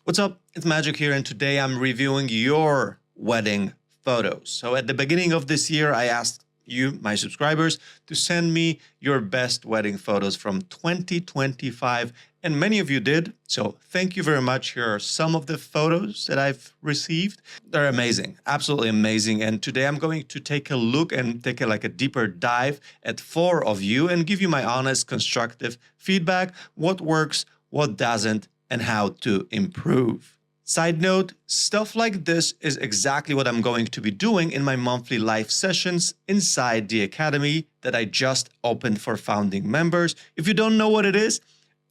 What's up? It's Magic here, and today I'm reviewing your wedding photos. So at the beginning of this year, I asked you, my subscribers, to send me your best wedding photos from 2025, and many of you did. So thank you very much. Here are some of the photos that I've received. They're amazing, absolutely amazing. And today I'm going to take a look and take a deeper dive at 4 of you and give you my honest, constructive feedback, what works, what doesn't, and how to improve. Side note, stuff like this is exactly what I'm going to be doing in my monthly live sessions inside the academy that I just opened for founding members. If you don't know what it is,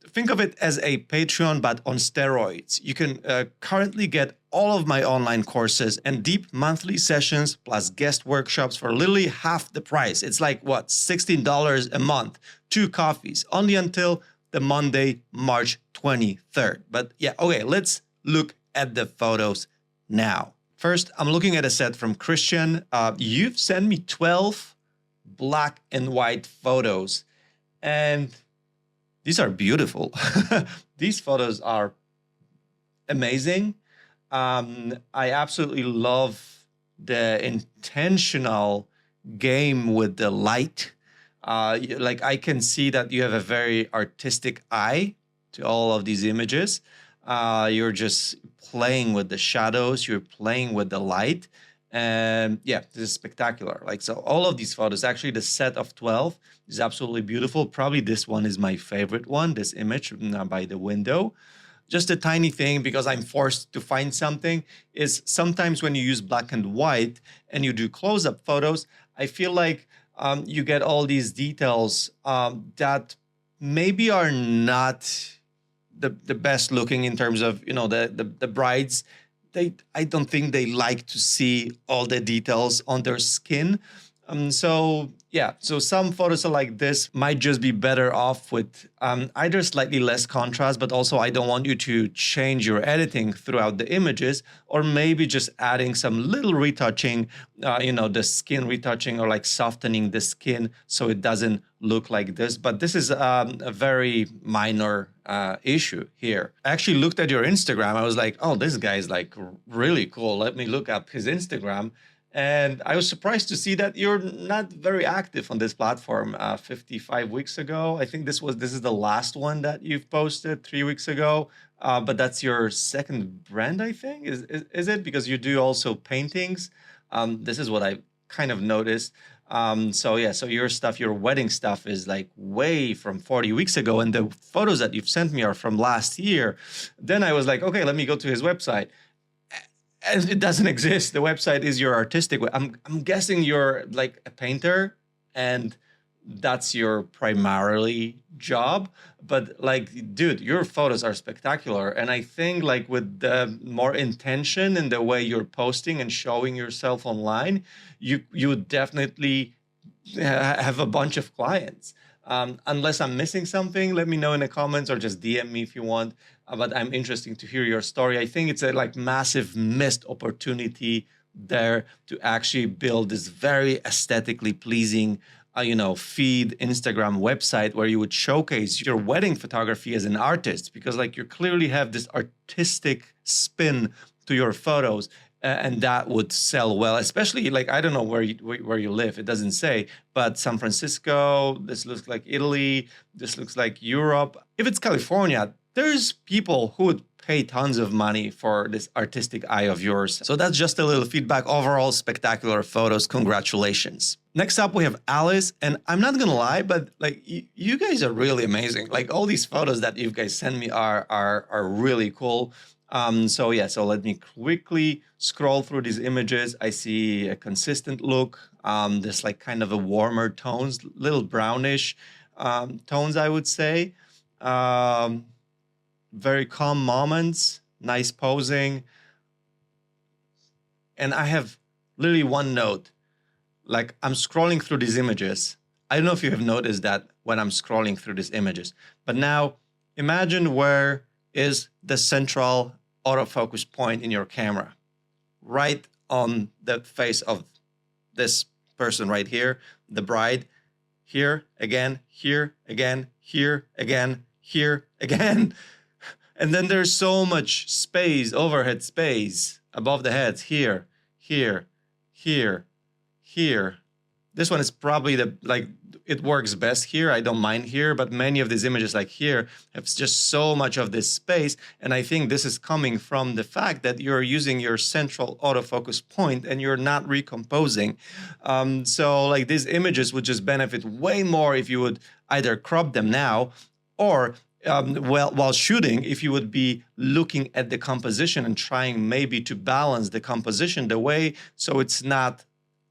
think of it as a Patreon, but on steroids. You can currently get all of my online courses and deep monthly sessions plus guest workshops for literally half the price. It's like, what, $16 a month, 2 coffees, only until the Monday, March 23rd. But yeah, okay, let's look at the photos now. First, I'm looking at a set from Christian. You've sent me 12 black and white photos, and these are beautiful. These photos are amazing. I absolutely love the intentional game with the light. Like I can see that you have a very artistic eye to all of these images. You're just playing with the shadows, you're playing with the light. And yeah, this is spectacular. Like, so all of these photos, actually the set of 12 is absolutely beautiful. Probably this one is my favorite one, this image by the window. Just a tiny thing, because I'm forced to find something, is sometimes when you use black and white and you do close-up photos, I feel like you get all these details that maybe are not the best looking in terms of, you know, the brides. I don't think they like to see all the details on their skin. So yeah, so some photos are like this might just be better off with either slightly less contrast, but also I don't want you to change your editing throughout the images, or maybe just adding some little retouching, you know, the skin retouching, or like softening the skin so it doesn't look like this. But this is a very minor issue here. I actually looked at your Instagram. I was like, oh, this guy is like really cool. Let me look up his Instagram. And I was surprised to see that you're not very active on this platform. 55 weeks ago, I think this is the last one that you've posted 3 weeks ago. But that's your second brand, I think. Is it? Because you do also paintings. This is what I kind of noticed. So yeah, so your stuff, your wedding stuff is like way from 40 weeks ago. And the photos that you've sent me are from last year. Then I was like, okay, let me go to his website. And it doesn't exist. The website is your artistic. I'm guessing you're like a painter, and that's your primarily job. But like, dude, your photos are spectacular. And I think like with the more intention in the way you're posting and showing yourself online, you would definitely have a bunch of clients. Unless I'm missing something, let me know in the comments, or just DM me if you want. But I'm interested to hear your story. I think it's a like massive missed opportunity there to actually build this very aesthetically pleasing, you know, feed Instagram website where you would showcase your wedding photography as an artist, because like you clearly have this artistic spin to your photos. And that would sell well, especially like, I don't know where you live. It doesn't say, but San Francisco, this looks like Italy, this looks like Europe. If it's California, there's people who would pay tons of money for this artistic eye of yours. So that's just a little feedback. Overall, spectacular photos. Congratulations. Next up, we have Alice. And I'm not gonna lie, but like you guys are really amazing. Like all these photos that you guys send me are really cool. So yeah, so let me quickly scroll through these images. I see a consistent look. There's like kind of a warmer tones, little brownish tones, I would say. Very calm moments, nice posing. And I have literally one note. Like I'm scrolling through these images. I don't know if you have noticed that when I'm scrolling through these images, but now imagine where is the central autofocus point in your camera, right on the face of this person right here, the bride, here again, here again, here again, here again. And then there's so much space, overhead space above the heads here, here, here, here. This one is probably it works best here. I don't mind here, but many of these images like here have just so much of this space. And I think this is coming from the fact that you're using your central autofocus point and you're not recomposing. So like these images would just benefit way more if you would either crop them now or while shooting, if you would be looking at the composition and trying maybe to balance the composition the way so it's not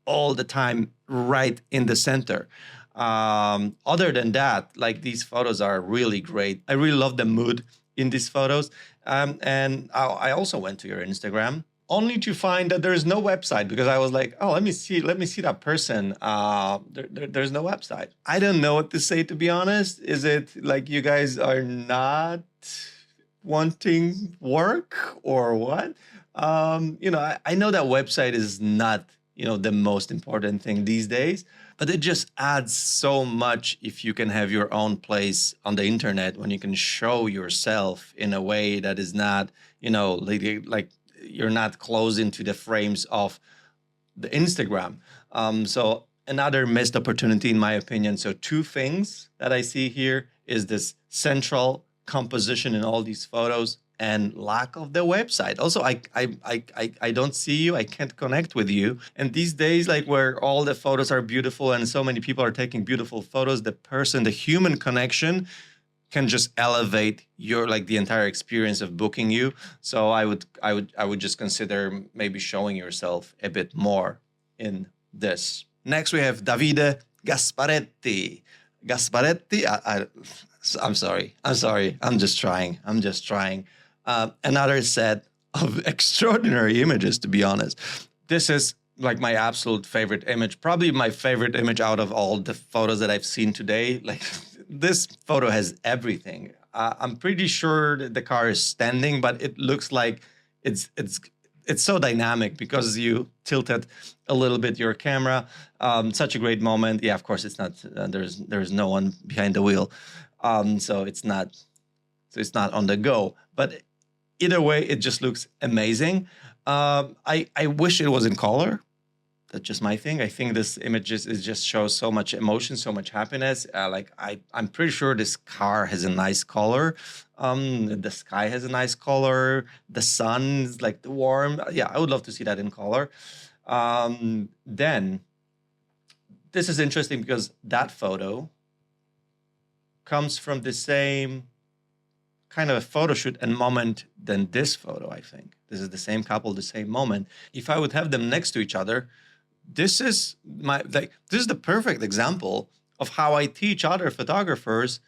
all the time right in the center. Other than that, like these photos are really great. I really love the mood in these photos. And I also went to your Instagram only to find that there's no website, because I was like, oh, let me see that person. There's no website. I don't know what to say, to be honest. Is it like you guys are not wanting work or what? I know that website is not the most important thing these days, but it just adds so much if you can have your own place on the internet, when you can show yourself in a way that is not, like you're not closed into the frames of the Instagram. So another missed opportunity, in my opinion. So two things that I see here is this central composition in all these photos and lack of the website. Also, I don't see you. I can't connect with you. And these days, like where all the photos are beautiful and so many people are taking beautiful photos, the human connection can just elevate the entire experience of booking you. So I would just consider maybe showing yourself a bit more in this. Next, we have Davide Gasparetti. I'm sorry. I'm just trying. Another set of extraordinary images, to be honest. This is like my absolute favorite image, probably my favorite image out of all the photos that I've seen today. Like this photo has everything. I'm pretty sure that the car is standing, but it looks like it's so dynamic because you tilted a little bit your camera. Such a great moment. Yeah, of course it's not. There's no one behind the wheel, so it's not on the go. But either way, it just looks amazing. I wish it was in color. That's just my thing. I think this image just shows so much emotion, so much happiness. I'm pretty sure this car has a nice color. The sky has a nice color. The sun is like warm. Yeah, I would love to see that in color. Then this is interesting because that photo comes from the same kind of a photo shoot and moment than this photo, I think. This is the same couple, the same moment. If I would have them next to each other, this is the perfect example of how I teach other photographers.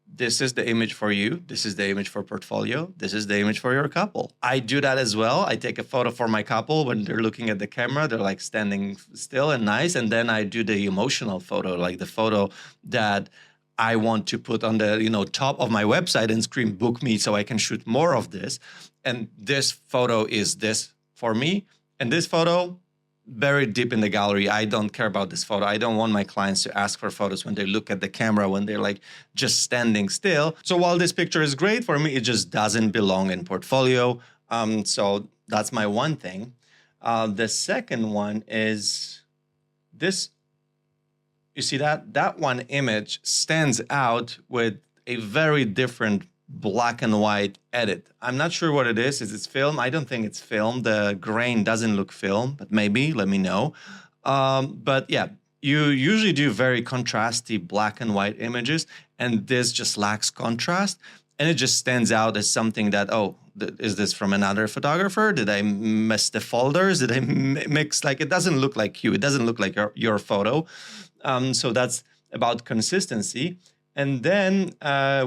This is the image for you. This is the image for portfolio. This is the image for your couple. I do that as well. I take a photo for my couple when they're looking at the camera. They're like standing still and nice. And then I do the emotional photo, like the photo that I want to put on the top of my website and scream, book me so I can shoot more of this. And this photo is this for me. And this photo, buried deep in the gallery. I don't care about this photo. I don't want my clients to ask for photos when they look at the camera, when they're like just standing still. So while this picture is great for me, it just doesn't belong in portfolio. So that's my one thing. The second one is this. You see that one image stands out with a very different black and white edit. I'm not sure what it is. Is it film? I don't think it's film. The grain doesn't look film, but maybe, let me know. But yeah, you usually do very contrasty black and white images, and this just lacks contrast. And it just stands out as something that, is this from another photographer? Did I mess the folders? Did I mix? Like, it doesn't look like you. It doesn't look like your photo. So that's about consistency. And then I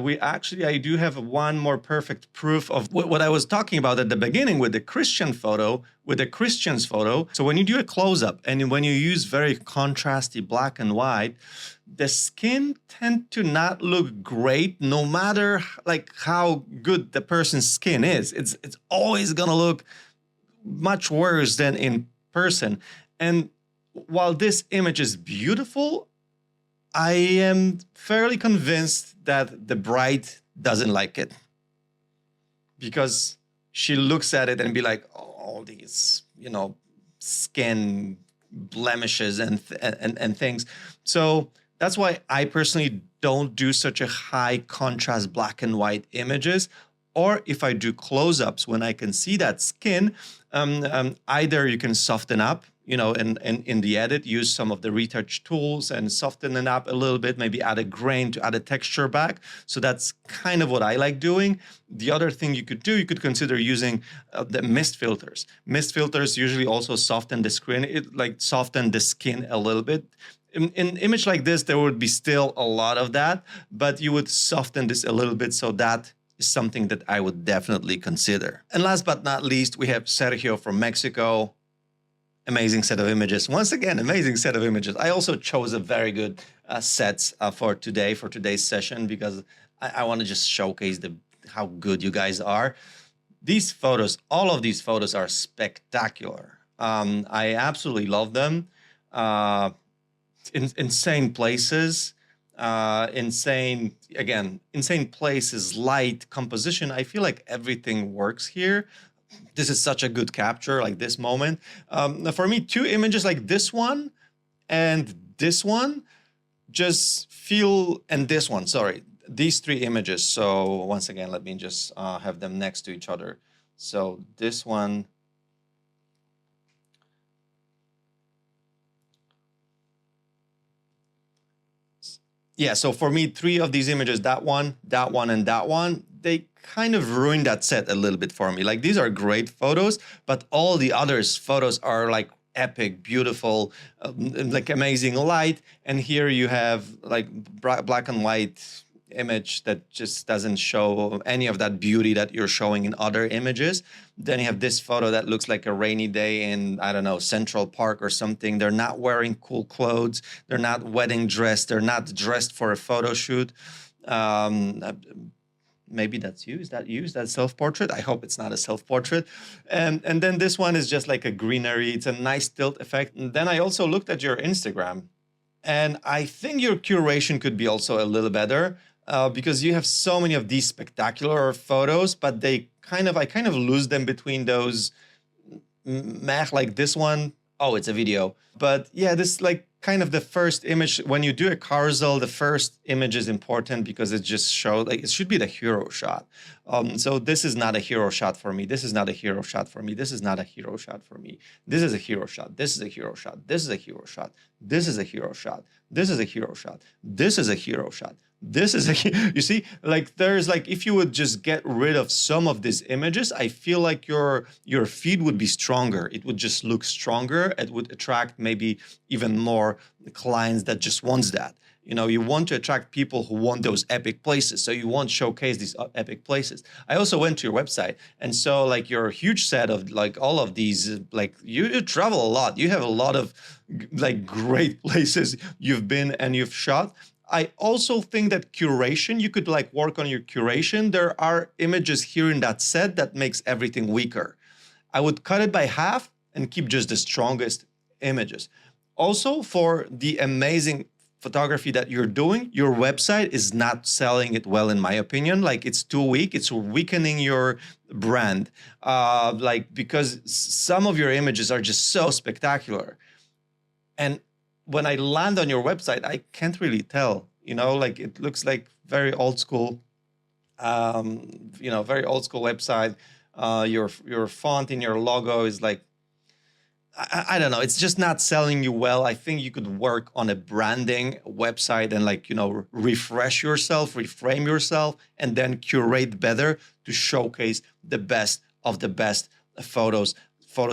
do have one more perfect proof of what I was talking about at the beginning with the Christian's photo. So when you do a close-up and when you use very contrasty black and white, the skin tend to not look great, no matter like how good the person's skin is. It's always gonna look much worse than in person. And while this image is beautiful, I am fairly convinced that the bride doesn't like it. because she looks at it and be like, oh, all these, skin blemishes and things. So that's why I personally don't do such a high contrast black and white images. Or if I do close-ups when I can see that skin, either you can soften up, and in the edit, use some of the retouch tools and soften it up a little bit, maybe add a grain to add a texture back. So that's kind of what I like doing. The other thing you could do, you could consider using the mist filters. Mist filters usually also soften the screen, soften the skin a little bit. In an image like this, there would be still a lot of that, but you would soften this a little bit, so that is something that I would definitely consider. And last but not least, we have Sergio from Mexico. Amazing set of images. Once again, amazing set of images. I also chose a very good sets for today's session, because I want to just showcase how good you guys are. These photos, all of these photos are spectacular. I absolutely love them. Insane places, insane places, light, composition. I feel like everything works here. This is such a good capture, like this moment. For me, two images like this one and this one just feel, and this one, sorry, these three images. So once again, let me just have them next to each other. So this one, yeah, so for me, three of these images, that one, and that one, they kind of ruined that set a little bit for me. Like, these are great photos, but all the others photos are like epic, beautiful, like amazing light. And here you have like black and white image that just doesn't show any of that beauty that you're showing in other images. Then you have this photo that looks like a rainy day in, I don't know, Central Park or something. They're not wearing cool clothes. They're not wedding dressed. They're not dressed for a photo shoot. Maybe that's you. Is that you? Is that self-portrait? I hope it's not a self-portrait. And then this one is just like a greenery. It's a nice tilt effect. And then I also looked at your Instagram, and I think your curation could be also a little better. Because you have so many of these spectacular photos, but I kind of lose them between those like this one. Oh, it's a video. But yeah, this like kind of the first image. When you do a carousel, the first image is important because it just shows, like, it should be the hero shot. So this is not a hero shot for me. This is not a hero shot for me. This is not a hero shot for me. This is a hero shot. This is a hero shot. This is a hero shot. This is a hero shot. This is a hero shot. This is a hero shot. This is you see, like, there's like, if you would just get rid of some of these images, I feel like your feed would be stronger. It would just look stronger. It would attract maybe even more clients that just wants that. You want to attract people who want those epic places. So you want to showcase these epic places. I also went to your website and saw like your huge set of like all of these, like you travel a lot. You have a lot of like great places you've been and you've shot. I also think that curation, you could like work on your curation. There are images here in that set that makes everything weaker. I would cut it by half and keep just the strongest images. Also, for the amazing photography that you're doing, your website is not selling it well, in my opinion. Like, it's too weak. It's weakening your brand. Because some of your images are just so spectacular. And when I land on your website, I can't really tell, like it looks like very old school, very old school website. Your font in your logo is like, I don't know. It's just not selling you well. I think you could work on a branding website and like, refresh yourself, reframe yourself, and then curate better to showcase the best of the best photos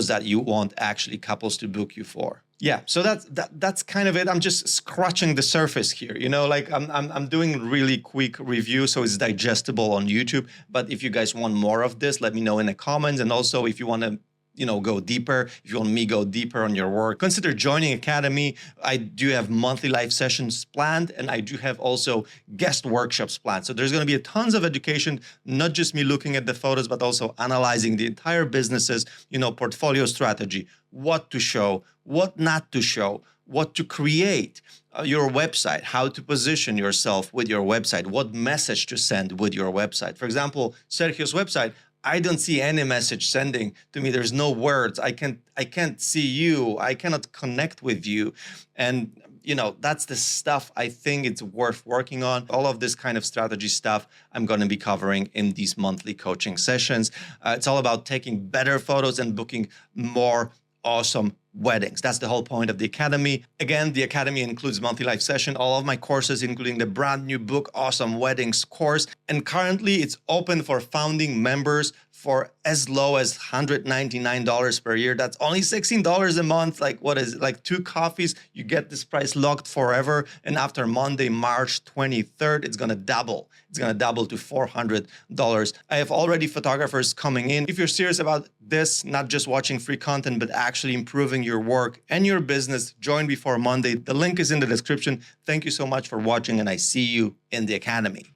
that you want actually couples to book you for. Yeah, so that's kind of it. I'm just scratching the surface here, like I'm doing really quick review so it's digestible on YouTube. But if you guys want more of this, let me know in the comments. And also, if you want to go deeper, if you want me go deeper on your work, consider joining Academy. I do have monthly live sessions planned, and I do have also guest workshops planned. So there's going to be a tons of education, not just me looking at the photos, but also analyzing the entire business's, portfolio strategy, what to show, what not to show, what to create, your website, how to position yourself with your website, what message to send with your website. For example, Sergio's website, I don't see any message sending to me. There's no words. I can't see you. I cannot connect with you. And that's the stuff I think it's worth working on. All of this kind of strategy stuff I'm going to be covering in these monthly coaching sessions. It's all about taking better photos and booking more awesome weddings. That's the whole point of the Academy. Again, the Academy includes monthly live session, all of my courses, including the brand new book, Awesome Weddings course. And currently it's open for founding members for as low as $199 per year. That's only $16 a month. Like, what is it? Like 2 coffees, you get this price locked forever. And after Monday, March 23rd, it's going to double. It's going to double to $400. I have already photographers coming in. If you're serious about this, not just watching free content, but actually improving your work and your business, join before Monday. The link is in the description. Thank you so much for watching, and I see you in the Academy.